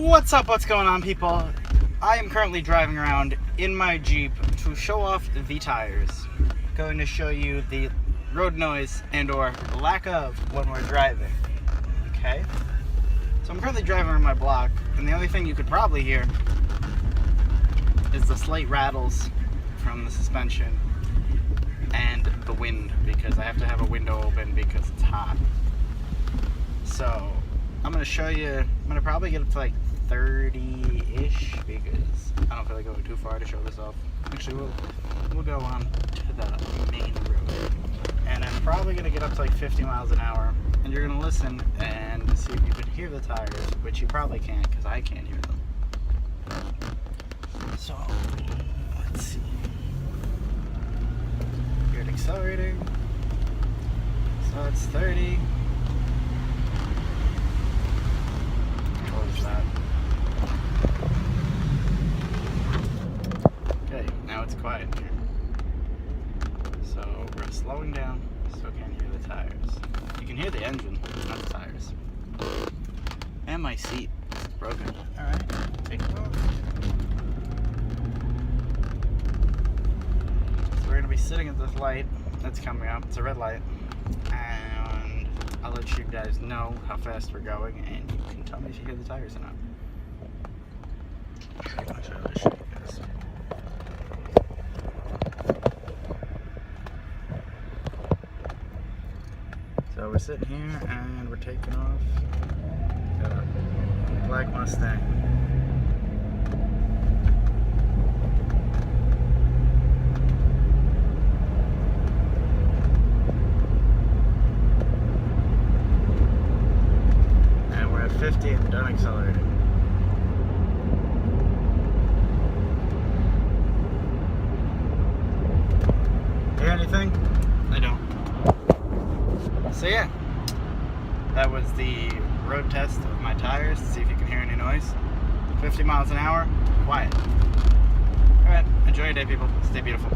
What's up? What's going on, people? I am currently driving around in my Jeep to show off the tires. Going to show you the road noise and or lack of when we're driving. Okay? So I'm currently driving around my block, and the only thing you could probably hear is the slight rattles from the suspension and the wind, because I have to have a window open because it's hot. So I'm going to show you, I'm going to probably get up to like 30-ish because I don't feel like going too far to show this off. Actually, we'll go on to the main road. And I'm probably going to get up to like 50 miles an hour. And you're going to listen and see if you can hear the tires, which you probably can't because I can't hear them. So, let's see. Hear it accelerating. So it's 30. Close that. Okay, now it's quiet here. So we're slowing down, so can't hear the tires. You can hear the engine, not the tires. And my seat is broken. Alright, take it off. So we're gonna be sitting at this light that's coming up. It's a red light. And I'll let you guys know how fast we're going, and you can tell me if you hear the tires or not. I'll show you guys. So we're sitting here and we're taking off. Got a black Mustang. And we're at 50 and done accelerating. Hear anything? I don't. So yeah, that was the road test of my tires to see if you can hear any noise. 50 miles an hour, quiet. Alright, enjoy your day, people. Stay beautiful.